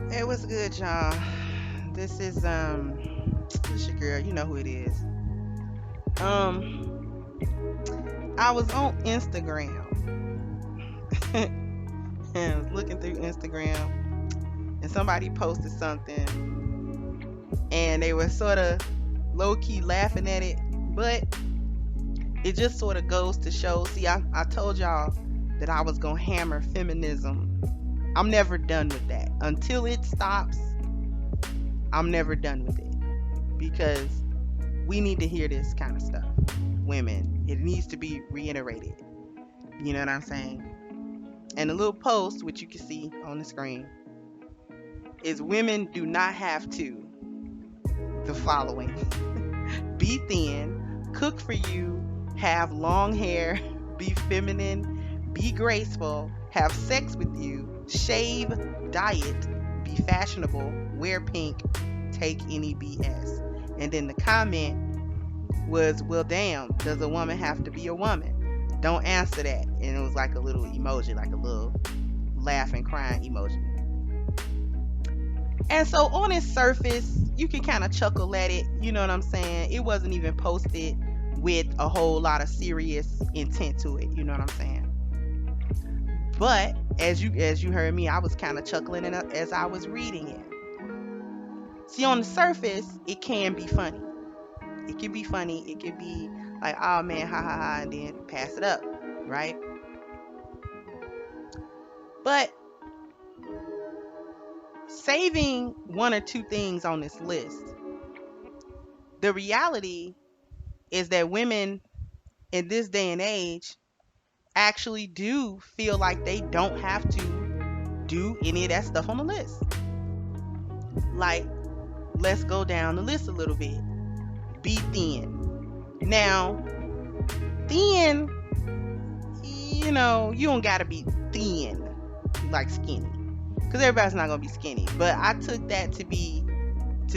Hey, what's good, y'all? This is your girl. You know who it is. Um, I was on Instagram and I was looking through Instagram, and somebody posted something, and they were sort of low key laughing at it, but it just sort of goes to show. See, I told y'all that I was gonna hammer feminism. I'm never done with that until it stops. I'm never done with it because we need to hear this kind of stuff. Women, it needs to be reiterated. You know what I'm saying? And the little post, which you can see on the screen, is women do not have to the following: be thin, cook for you, have long hair, be feminine, be graceful, have sex with you, shave, diet, be fashionable, wear pink, take any BS. And then the comment was, well, damn, does a woman have to be a woman? Don't answer that. And it was like a little emoji, like a little laughing, crying emoji. And so on its surface, you can kind of chuckle at it. You know what I'm saying? It wasn't even posted with a whole lot of serious intent to it. You know what I'm saying? But as you heard me, I was kind of chuckling as I was reading it. See, on the surface, it can be funny. It can be funny. It can be like, oh man, ha ha ha, and then pass it up, right? But saving one or two things on this list, the reality is that women in this day and age actually do feel like they don't have to do any of that stuff on the list. Like, let's go down the list a little bit. Be thin. Now, thin, you don't gotta be thin like skinny, because everybody's not gonna be skinny. But I took that to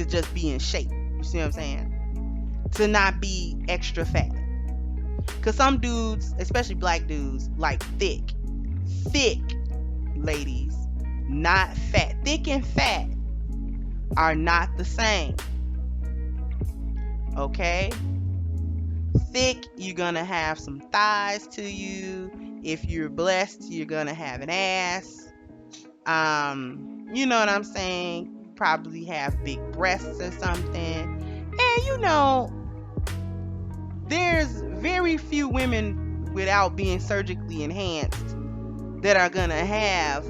just be in shape. You see what I'm saying? To not be extra fat. Because some dudes, especially black dudes, like thick. Thick, ladies, not fat. Thick and fat are not the same. Okay? Thick, you're going to have some thighs to you. If you're blessed, you're going to have an ass. You know what I'm saying? Probably have big breasts or something. And there's very few women without being surgically enhanced that are going to have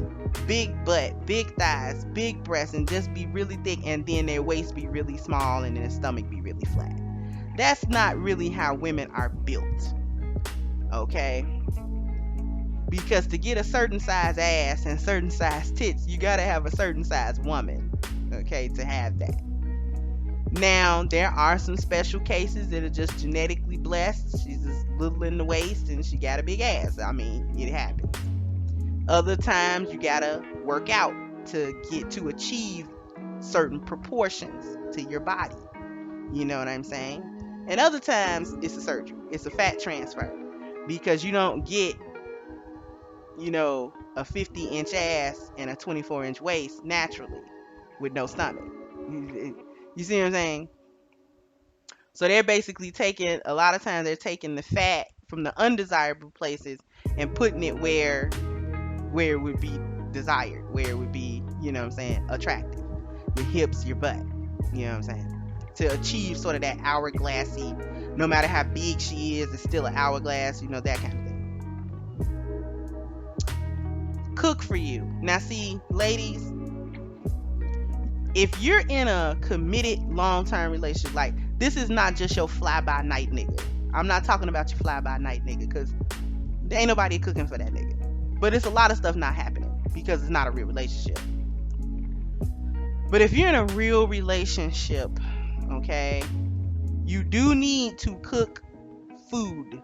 big butt, big thighs, big breasts, and just be really thick, and then their waist be really small and their stomach be really flat. That's not really how women are built. Okay? Because to get a certain size ass and certain size tits, you got to have a certain size woman, okay, to have that. Now, there are some special cases that are just genetically blessed. She's just little in the waist and she got a big ass. I mean, it happens. Other times, you got to work out to achieve certain proportions to your body. You know what I'm saying? And other times, it's a surgery. It's a fat transfer. Because you don't get a 50-inch ass and a 24-inch waist naturally with no stomach. You see what I'm saying? So they're basically a lot of times they're taking the fat from the undesirable places and putting it where it would be desired, where it would be, attractive. Your hips, your butt. You know what I'm saying? To achieve sort of that hourglassy, no matter how big she is, it's still an hourglass, that kind of thing. Cook for you. Now see, ladies, if you're in a committed long-term relationship, like, this is not just your fly-by-night nigga. I'm not talking about your fly-by-night nigga, because there ain't nobody cooking for that nigga. But it's a lot of stuff not happening because it's not a real relationship. But if you're in a real relationship, okay, you do need to cook food.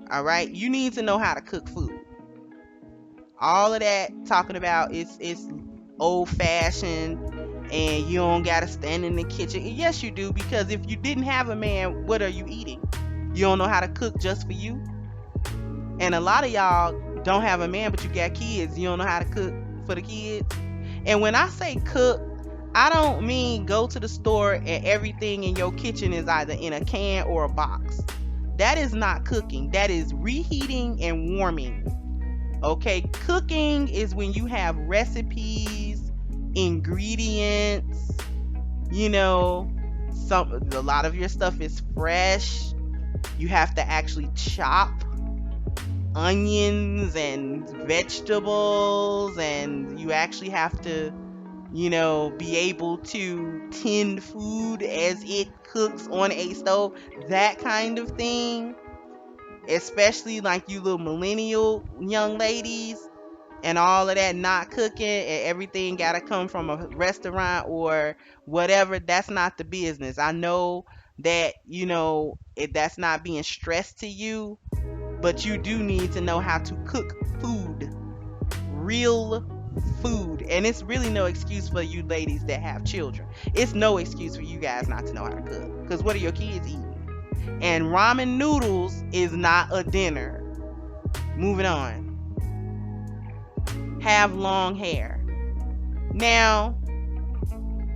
All right? You need to know how to cook food. All of that talking about it's old fashioned and you don't gotta stand in the kitchen. Yes, you do, because if you didn't have a man, what are you eating? You don't know how to cook just for you? And a lot of y'all don't have a man but you got kids, you don't know how to cook for the kids. And when I say cook, I don't mean go to the store and everything in your kitchen is either in a can or a box. That is not cooking. That is reheating and warming. Okay, cooking is when you have recipes, ingredients, you know, a lot of your stuff is fresh. You have to actually chop onions and vegetables, and you actually have to, be able to tend food as it cooks on a stove, that kind of thing. Especially like you little millennial young ladies and all of that, not cooking and everything got to come from a restaurant or whatever. That's not the business. I know that, that's not being stressed to you, but you do need to know how to cook food, real food. And it's really no excuse for you ladies that have children. It's no excuse for you guys not to know how to cook, because what are your kids eating? And ramen noodles is not a dinner. Moving on. Have long hair. Now,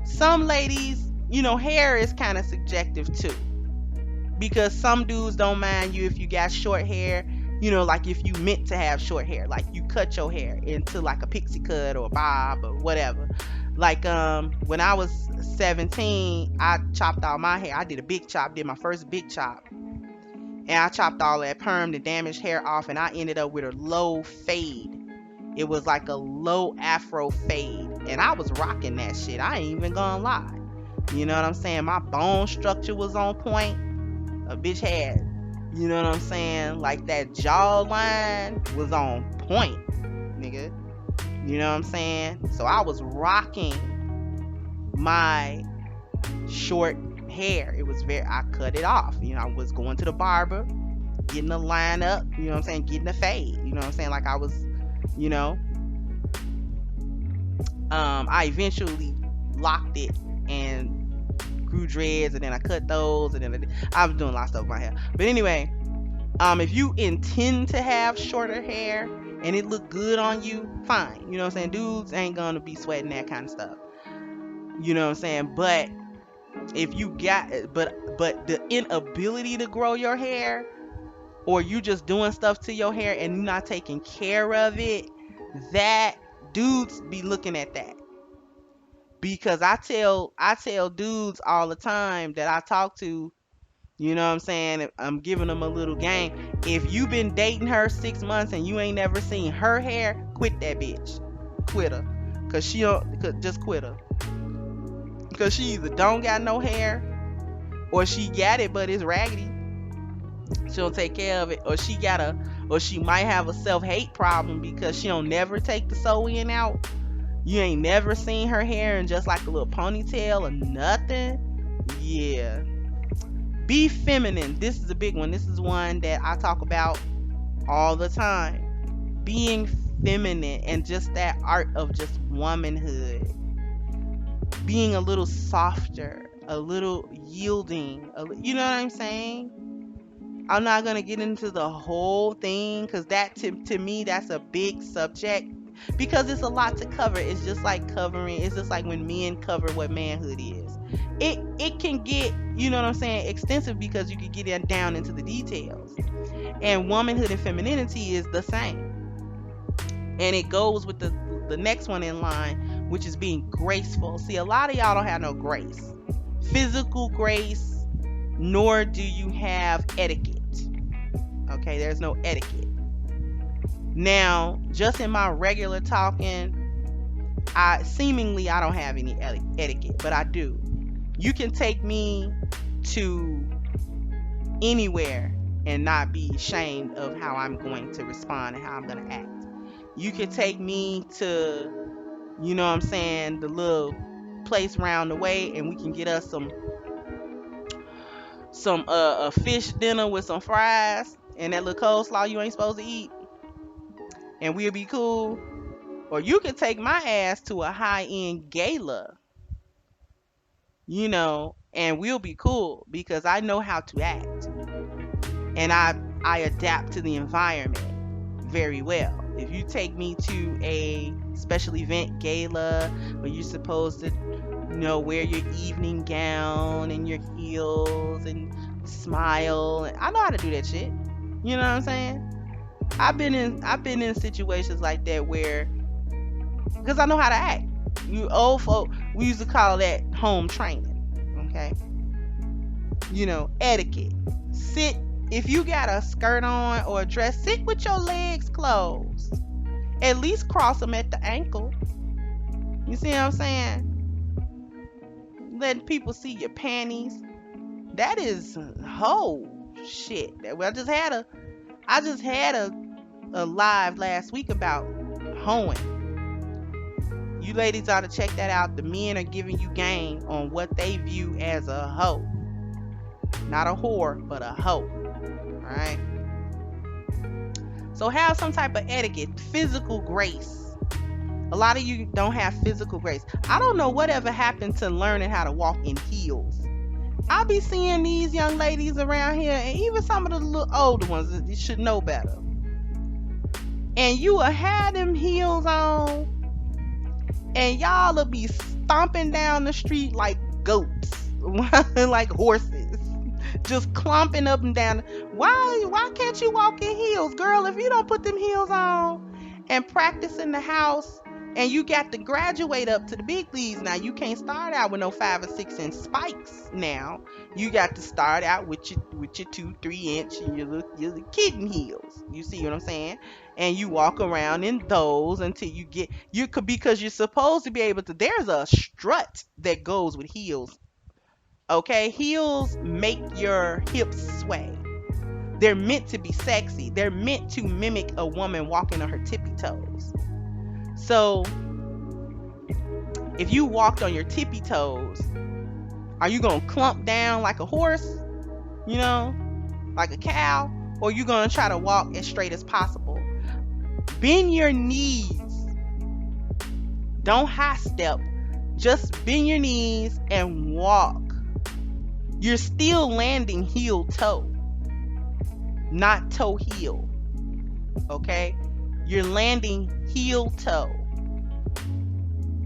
some ladies, hair is kind of subjective too. Because some dudes don't mind you if you got short hair, like if you meant to have short hair, like you cut your hair into like a pixie cut or a bob or whatever. Like when I was 17, I chopped all my hair. I did a big chop, did my first big chop. And I chopped all that perm, the damaged hair off, and I ended up with a low fade. It was like a low afro fade. And I was rocking that shit. I ain't even gonna lie. You know what I'm saying? My bone structure was on point. A bitch had, you know what I'm saying? Like that jawline was on point, nigga. You know what I'm saying? So I was rocking my short hair. It was I cut it off. I was going to the barber, getting the line up, you know what I'm saying? Getting the fade, you know what I'm saying? Like I was, I eventually locked it and grew dreads, and then I cut those, and then I was doing a lot of stuff with my hair. But anyway, if you intend to have shorter hair and it look good on you, fine. You know what I'm saying? Dudes ain't gonna be sweating that kind of stuff. You know what I'm saying? But if you got, but the inability to grow your hair, or you just doing stuff to your hair and you're not taking care of it, that dudes be looking at that. Because I tell dudes all the time that I talk to, you know what I'm saying, I'm giving them a little game. If you been dating her 6 months and you ain't never seen her hair, quit that bitch. Quit her. Just quit her. Cause she either don't got no hair, or she got it but it's raggedy. She don't take care of it, or she might have a self-hate problem because she don't never take the sew-in out. You ain't never seen her hair in just like a little ponytail or nothing. Yeah. Be feminine. This is a big one. This is one that I talk about all the time. Being feminine and just that art of just womanhood. Being a little softer, a little yielding. You know what I'm saying? I'm not going to get into the whole thing because that to me, that's a big subject. Because it's a lot to cover. It's just like when men cover what manhood is. It can get, you know what I'm saying, extensive, because you can get down into the details. And womanhood and femininity is the same. And it goes with the next one in line, which is being graceful. See, a lot of y'all don't have no grace. Physical grace, nor do you have etiquette. Okay, there's no etiquette. Now, just in my regular talking, I don't have any etiquette, but I do. You can take me to anywhere and not be ashamed of how I'm going to respond and how I'm going to act. You can take me to, you know what I'm saying, the little place round the way, and we can get us some a fish dinner with some fries and that little coleslaw you ain't supposed to eat, and we'll be cool. Or you can take my ass to a high-end gala, and we'll be cool because I know how to act. And I adapt to the environment very well. If you take me to a special event gala where you're supposed to, wear your evening gown and your heels and smile, and I know how to do that shit. You know what I'm saying? I've been in situations like that where, because I know how to act. You old folk, we used to call that home training. Okay, etiquette. Sit, if you got a skirt on or a dress, sit with your legs closed. At least cross them at the ankle. You see what I'm saying? Letting people see your panties. That is whole shit. I just had a live last week about hoeing. You ladies ought to check that out. The men are giving you game on what they view as a hoe. Not a whore, but a hoe. Alright? So have some type of etiquette, physical grace. A lot of you don't have physical grace. I don't know whatever happened to learning how to walk in heels. I'll be seeing these young ladies around here, and even some of the little older ones that you should know better. And you will have them heels on, and y'all will be stomping down the street like goats, like horses, just clomping up and down. Why can't you walk in heels, girl? If you don't put them heels on and practice in the house, and you got to graduate up to the big leagues now, you can't start out with no 5 or 6 inch spikes. Now you got to start out with your 2, 3 inch and your kitten heels. You see what I'm saying? And you walk around in those until you could, because you're supposed to be able to. There's a strut that goes with heels. Okay, heels make your hips sway. They're meant to be sexy. They're meant to mimic a woman walking on her tippy toes. So if you walked on your tippy toes, are you gonna clump down like a horse, like a cow, or you gonna try to walk as straight as possible? Bend your knees. Don't high step. Just bend your knees and walk. You're still landing heel toe, not toe heel. Okay? You're landing heel toe.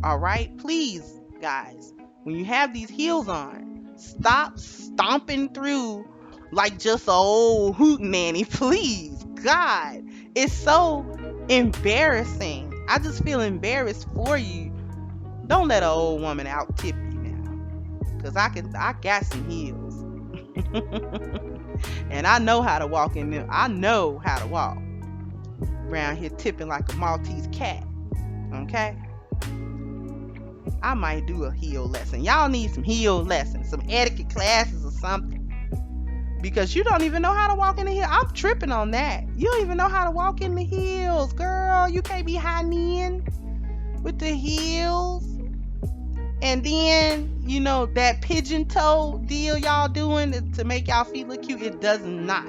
All right? Please, guys, when you have these heels on, stop stomping through like just a old hootenanny. Please, God. It's so embarrassing. I just feel embarrassed for you. Don't let an old woman out tip you now. Because I got some heels. And I know how to walk in them. I know how to walk. Around here tipping like a Maltese cat. Okay? I might do a heel lesson. Y'all need some heel lessons, some etiquette classes or something. Because you don't even know how to walk in the heel. I'm tripping on that. You don't even know how to walk in the heels, girl. You can't be high-kneeing with the heels. And then, that pigeon toe deal y'all doing to make y'all feet look cute, it does not.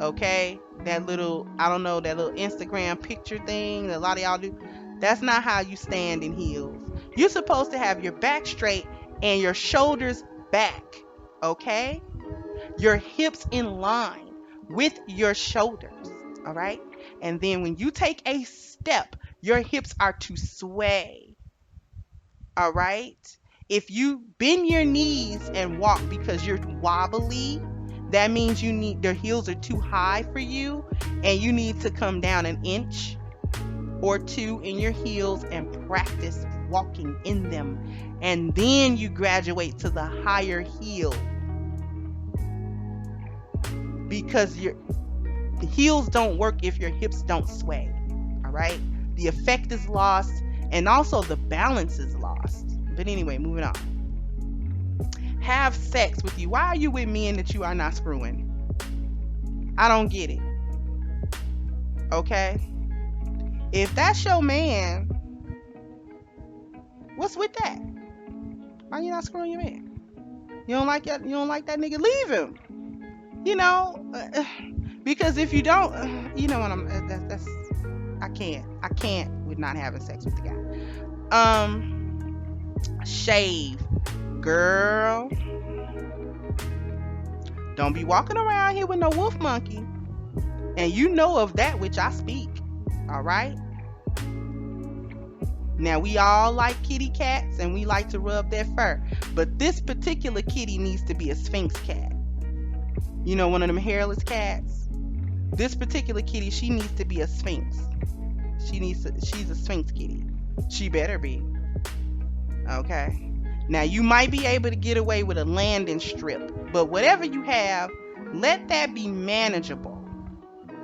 Okay? That little, I don't know, that little Instagram picture thing that a lot of y'all do. That's not how you stand in heels. You're supposed to have your back straight and your shoulders back. Okay? Your hips in line with your shoulders. All right? And then when you take a step, your hips are to sway. All right? If you bend your knees and walk because you're wobbly, that means their heels are too high for you, and you need to come down an inch or two in your heels and practice walking in them. And then you graduate to the higher heel. Because the heels don't work if your hips don't sway. All right? The effect is lost, and also the balance is lost. But anyway, moving on. Have sex with you. Why are you with men that you are not screwing? I don't get it. Okay? If that's your man, what's with that? Why you not screwing your man? You don't like that nigga? Leave him. Because if you don't, that's I can't with not having sex with the guy. Shave, girl. Don't be walking around here with no wolf monkey. And you know of that which I speak. All right. Now we all like kitty cats and we like to rub their fur, but this particular kitty needs to be a Sphinx cat. You know, one of them hairless cats. This particular kitty, she needs to be a Sphinx. She's a Sphinx kitty. She better be. Okay. Now you might be able to get away with a landing strip, but whatever you have, let that be manageable.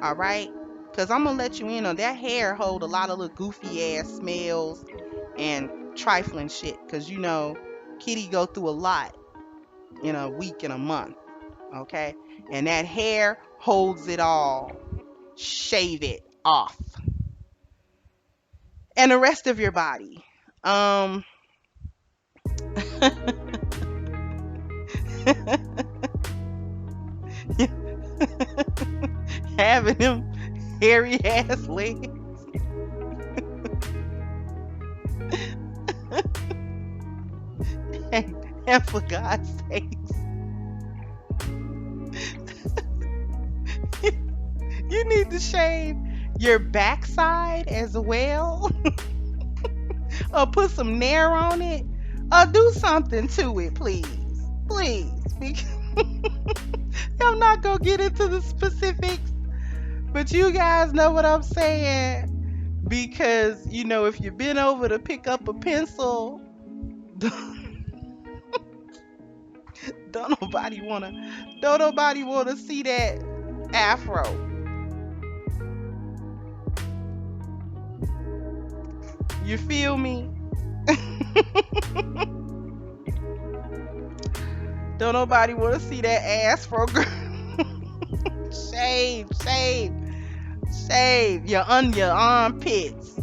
All right? Cuz I'm going to let you in on that hair hold a lot of little goofy ass smells and trifling shit cuz you know kitty go through a lot in a week and a month, okay? And that hair holds it all. Shave it off. And the rest of your body. Um having them hairy ass legs. And for God's sakes, you need to shave your backside as well. Or put some nair on it. Or do something to it, please. Please. Because I'm not going to get into the specifics, but you guys know what I'm saying. Because, you know, if you've been over to pick up a pencil, don't nobody wanna see that afro. You feel me? Don't nobody wanna see that afro, girl. Shave, shave, shave your armpits.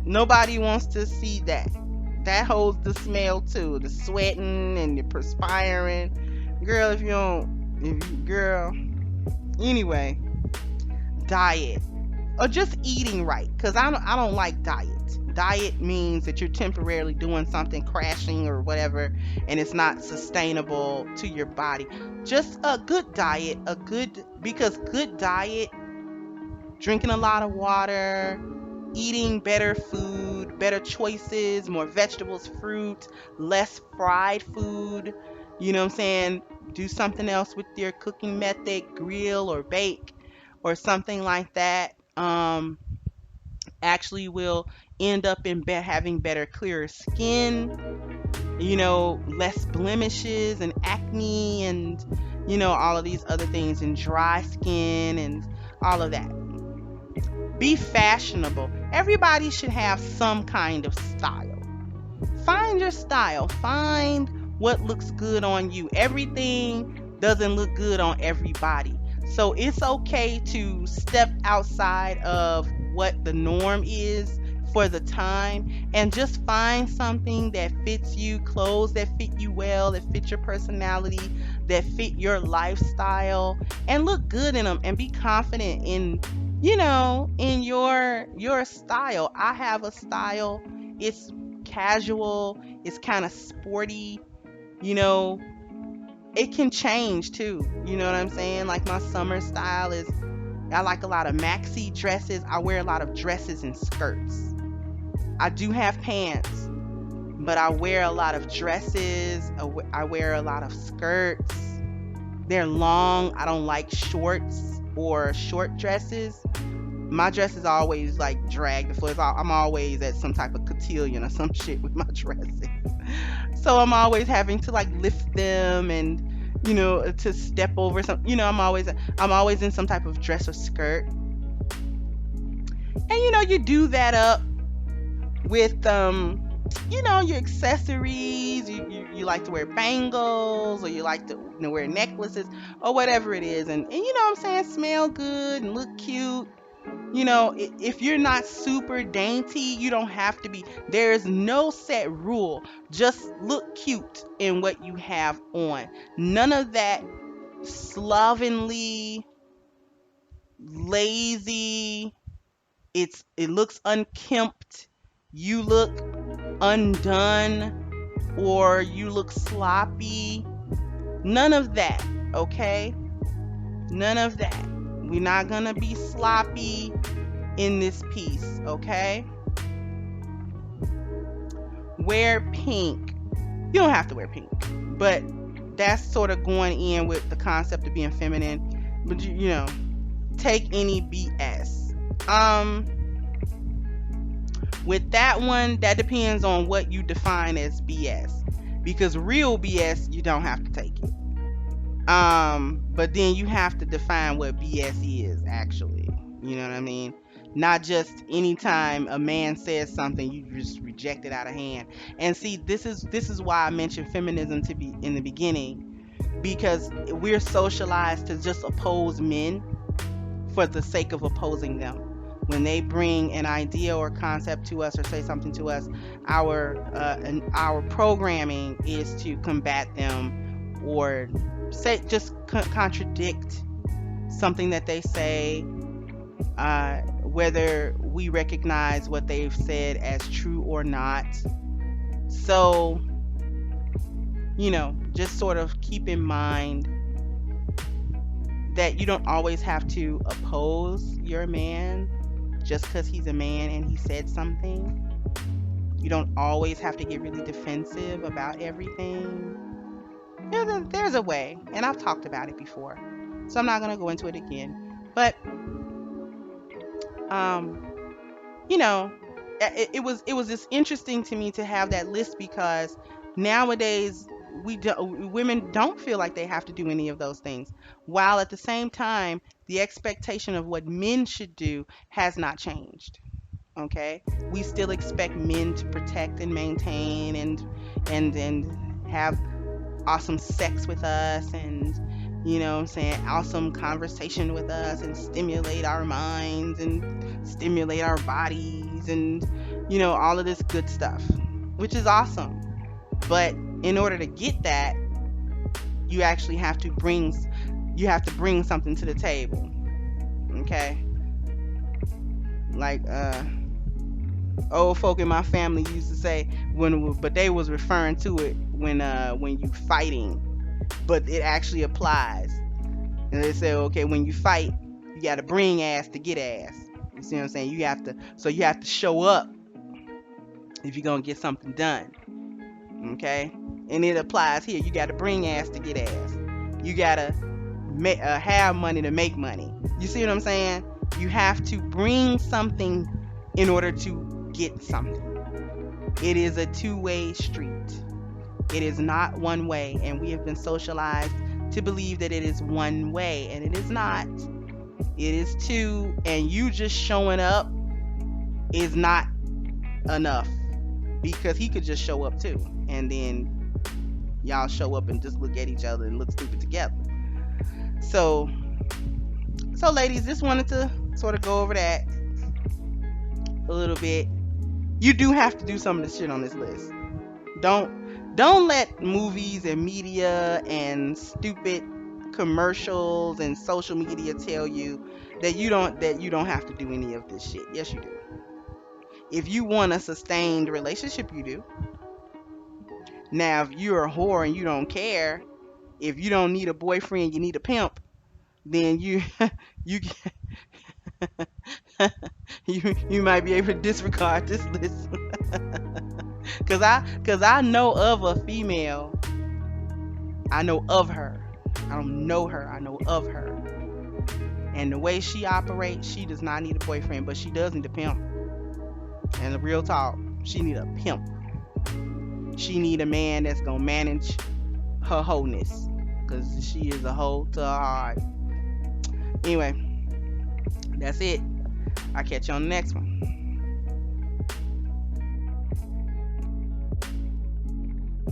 Nobody wants to see that. That holds the smell too, the sweating and the perspiring. Girl, if you don't, if you, girl. Anyway, diet or just eating right, cause I don't like diet. Diet means that you're temporarily doing something, crashing or whatever, and it's not sustainable to your body. Just a good diet, because good diet, drinking a lot of water, eating better food, better choices, more vegetables, fruit, less fried food. You know what I'm saying? Do something else with your cooking method, grill or bake or something like that. Actually will end up in having better, clearer skin, you know, less blemishes and acne and, you know, all of these other things, and dry skin and all of that. Be fashionable. Everybody should have some kind of style. Find your style. Find what looks good on you. Everything doesn't look good on everybody. So it's okay to step outside of what the norm is for the time and just find something that fits you, clothes that fit you well, that fit your personality, that fit your lifestyle, and look good in them and be confident in, you know, in your style. I have a style. It's casual, it's kind of sporty, you know, it can change too. You know what I'm saying? Like my summer style is I like a lot of maxi dresses. I wear a lot of dresses and skirts. I do have pants, but I wear a lot of dresses. I wear a lot of skirts. They're long. I don't like shorts or short dresses. My dresses always like drag the foot. I'm always at some type of cotillion or some shit with my dresses. So I'm always having to like lift them and, you know, to step over some, you know, I'm always in some type of dress or skirt. And you know, you do that up with you know, your accessories. You like to wear bangles, or you like to, you know, wear necklaces or whatever it is, and you know what I'm saying, smell good and look cute. You know, if you're not super dainty, you don't have to be. There's no set rule. Just look cute in what you have on. None of that slovenly, lazy. It looks unkempt. You look undone, or you look sloppy. None of that, okay? None of that. We're not gonna be sloppy. in this piece, okay? Wear pink. You don't have to wear pink, but that's sort of going in with the concept of being feminine. But take any BS. With that one, that depends on what you define as BS. Because real BS, you don't have to take it. But then you have to define what BS is actually. You know what I mean? Not just anytime a man says something, you just reject it out of hand. And see, this is why I mentioned feminism to be in the beginning, because we're socialized to just oppose men for the sake of opposing them. When they bring an idea or concept to us or say something to us, our programming is to combat them or say just contradict something that they say, whether we recognize what they've said as true or not. So, just sort of keep in mind that you don't always have to oppose your man just because he's a man and he said something. You don't always have to get really defensive about everything. There's a way, and I've talked about it before, so I'm not going to go into it again. But, um, it was just interesting to me to have that list because nowadays women don't feel like they have to do any of those things, while at the same time the expectation of what men should do has not changed. Okay, we still expect men to protect and maintain and have awesome sex with us, and what I'm saying, awesome conversation with us, and stimulate our minds and stimulate our bodies, and all of this good stuff, which is awesome. But in order to get that, you actually have to bring something to the table. Okay, like old folk in my family used to say, but they was referring to it when you fighting, but it actually applies. And they say, okay, when you fight, you got to bring ass to get ass. You see what I'm saying? You have to show up if you're gonna get something done. Okay, and it applies here. You got to bring ass to get ass. You gotta have money to make money. You see what I'm saying? You have to bring something in order to get something. It is a two-way street. It is not one way, and we have been socialized to believe that it is one way, and it is not. It is two, and you just showing up is not enough, because he could just show up too, and then y'all show up and just look at each other and look stupid together. So ladies, just wanted to sort of go over that a little bit. You do have to do some of the shit on this list. Don't let movies and media and stupid commercials and social media tell you that you don't have to do any of this shit. Yes, you do. If you want a sustained relationship, you do. Now, if you're a whore and you don't care, if you don't need a boyfriend, you need a pimp, then you you you might be able to disregard this list. Cause I know of a female. I know of her. I don't know her. I know of her. And the way she operates, she does not need a boyfriend, but she does need a pimp. And the real talk, she need a pimp. She need a man that's gonna manage her wholeness, cause she is a hoe to her heart. Anyway, that's it. I'll catch you on the next one.